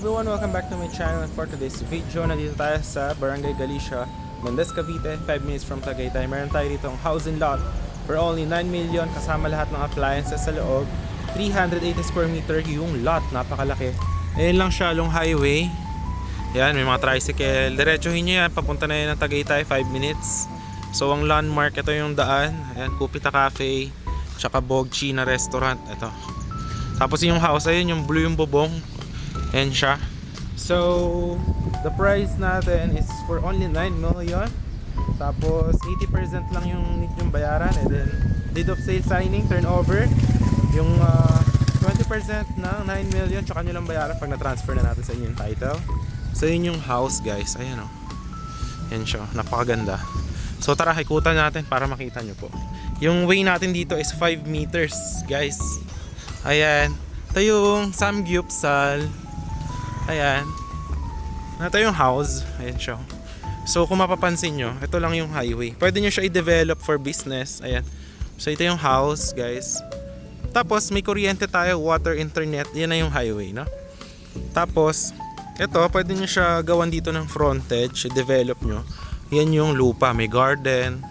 Everyone, welcome back to my channel. And for today's video, nandito tayo sa Barangay Galicia, Mendez, Cavite, 5 minutes from Tagaytay. Meron tayo dito ang housing lot for only 9 million kasama lahat ng appliances sa loob. 380 square meter yung lot, napakalaki. Ayan lang siya, long highway. Yan, may mga tricycle. Diretsuhin nyo yan, papunta na yan ng Tagaytay, 5 minutes. So ang landmark, ito yung daan. Ayan, Kupita Cafe, tsaka Bogchi na restaurant. Ito. Tapos yung house, ayun yung blue yung bubong. Ayan siya. So, the price natin is for only 9 million. Tapos, 80% lang yung need yung bayaran. And then, deed of sale signing, turnover. Yung 20% ng 9 million, tsaka nyo lang bayaran pag na-transfer na natin sa inyo yung title. So, yun yung house, guys. Ayan o. Ayan siya. Napakaganda. So, tara, ikutan natin para makita nyo po. Yung way natin dito is 5 meters, guys. Ayan. Ito yung Samgyupsal. Ayan. Ito yung house. Ayan siya. So kung mapapansin nyo, ito lang yung highway. Pwede nyo siya i-develop for business. Ayan. So ito yung house, guys. Tapos may kuryente tayo, water, internet. Yan na yung highway, no? Tapos, ito, pwede nyo siya gawan dito ng frontage. I-develop nyo. Yan yung lupa. May garden.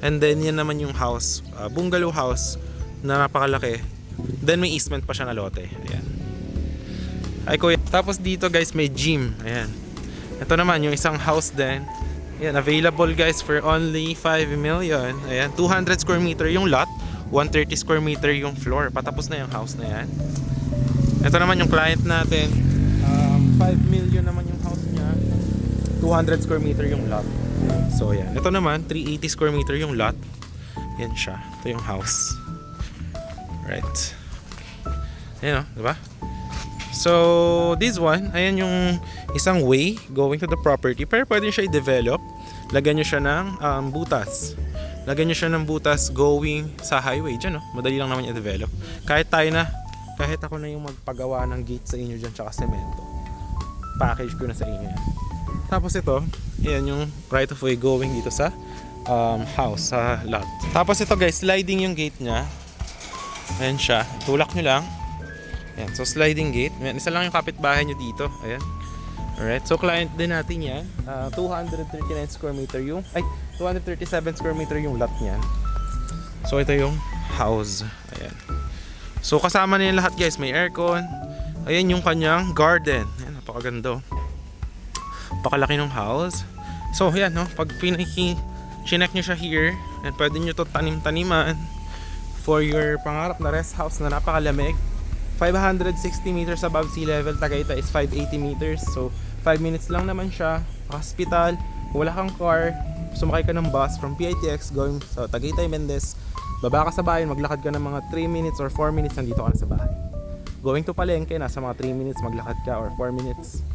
And then yan naman yung house. Bungalow house na napakalaki. Then may easement pa siya na lote. Ayan. Ay kuya. Tapos dito guys may gym. Ayan. Ito naman yung isang house din. Ayan, available guys for only 5 million. Ayan, 200 square meter yung lot, 130 square meter yung floor. Patapos na yung house na yan. Ito naman yung client natin. 5 million naman yung house niya. 200 square meter yung lot. So ayan. Ito naman 380 square meter yung lot. Yan siya. Ito yung house. Right. Ayan o, diba? So, this one, ayan yung isang way going to the property. Pero pwede nyo siya i-develop. Lagyan nyo siya ng butas. Lagyan nyo siya ng butas going sa highway. Diyan, no? Madali lang naman i-develop. Kahit ako na yung magpagawa ng gate sa inyo dyan, tsaka semento. Package ko na sa inyo yan. Tapos ito, ayan yung right of way going dito sa house, sa lot. Tapos ito guys, sliding yung gate nya. Ayan siya. Tulak nyo lang. Ayan, so sliding gate. Ayan, isa lang yung kapitbahay nyo dito. Ayan. Alright, so client din natin yan. 239 square meter yung, 237 square meter yung lot niyan. So ito yung house. Ayan. So kasama na yung lahat guys. May aircon. Ayan yung kanyang garden. Ayan, napakaganda. Pakalaki ng house. So ayan, no? Pag chinek nyo siya here, and pwede nyo to tanim-taniman for your pangarap na rest house na napakalamig. 560 meters above sea level. Tagaytay is 580 meters. So 5 minutes lang naman siya. Hospital. Kung wala kang car, sumakay ka ng bus from PITX going sa Tagaytay, Mendez. Baba ka sa bahay, maglakad ka ng mga 3 minutes or 4 minutes, nandito ka na sa bahay. Going to Palengke, nasa mga 3 minutes maglakad ka or 4 minutes.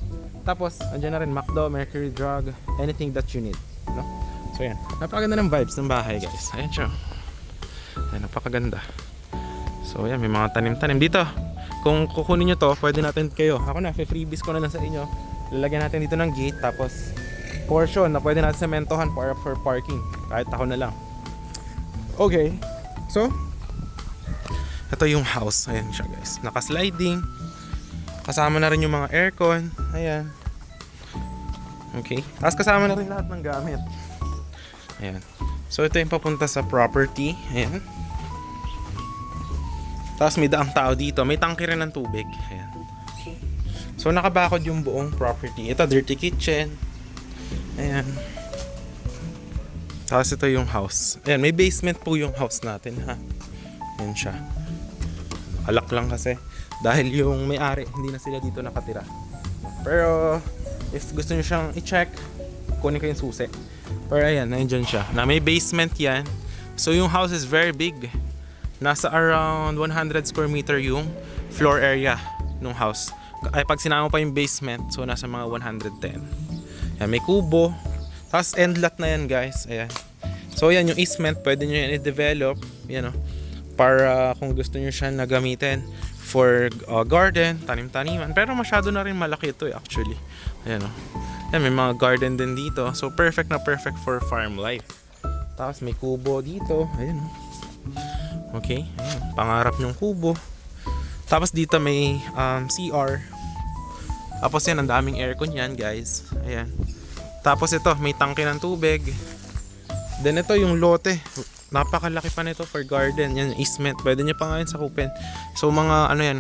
Tapos, andyan na rin McDo, Mercury Drug, anything that you need, no? So yan, napakaganda ng vibes ng bahay guys. Ayan siya. Ayan, napakaganda. So yan, may mga tanim-tanim dito. Kung kukunin nyo to, pwede natin kayo. Ako na, freebies ko na lang sa inyo. Lalagyan natin dito ng gate. Tapos portion na pwede natin sementohan para for parking. Kahit ako na lang. Okay. So ito yung house. Ayan siya guys. Naka-sliding. Kasama na rin yung mga aircon. Ayan. Okay. Tapos kasama na rin lahat ng gamit. Ayan. So ito yung papunta sa property. Ayan. Tapos may daang tao dito. May tangke rin ng tubig. Ayan. So nakabakod yung buong property. Ito dirty kitchen. Ayan. Tapos ito yung house. Ayan, may basement po yung house natin ha. Ayan siya. Alak lang kasi. Dahil yung may-ari, hindi na sila dito nakatira. Pero if gusto nyo siyang i-check, kunin ko yung susi. Pero ayan, nandiyan siya. Na may basement yan. So yung house is very big. Nasa around 100 square meter yung floor area ng house. Ay pag sinama pa yung basement, so nasa mga 110. Ayan, may kubo. Tapos end lot na yan guys. Ayan. So yan yung easement, pwede nyo yan i-develop. Yan o. Para kung gusto nyo siya na gamitin for garden, tanim-taniman. Pero masyado na rin malaki ito actually. Ayan o. Yan, may mga garden din dito. So perfect na perfect for farm life. Tapos may kubo dito. Ayan o. Okay, ayan, pangarap nyong kubo. Tapos dito may CR. Tapos yan, ang daming aircon yan guys. Ayan. Tapos ito, may tangke ng tubig. Then ito yung lote. Napakalaki pa nito for garden. Yan, easement. Pwede nyo pa nga yun sakupin. So mga ano yan,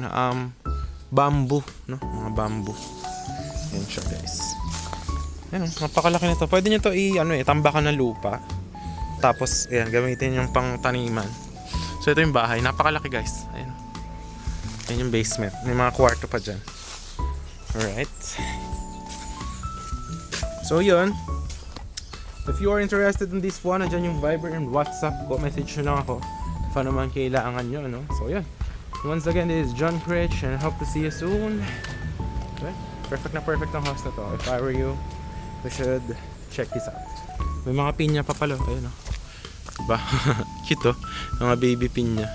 bamboo, no? Mga bamboo. Yan siya guys. Yan, napakalaki nito. Pwede nyo to tambakan ng lupa. Tapos, ayan, gamitin yung pang taniman. So ito yung bahay. Napakalaki guys. Ayan. Yan yung basement. May mga kwarto pa dyan. Alright. So yun. If you are interested in this one, andyan yung Viber and WhatsApp ko. Message nyo lang ako if ano man kailangan nyo, no? So yun. Once again, this is John Critch and I hope to see you soon. Okay? Perfect ang house na to. If I were you, we should check this out. May mga pinya pa pala. Ayun, no? Diba? Cute, oh. Mga baby pinya.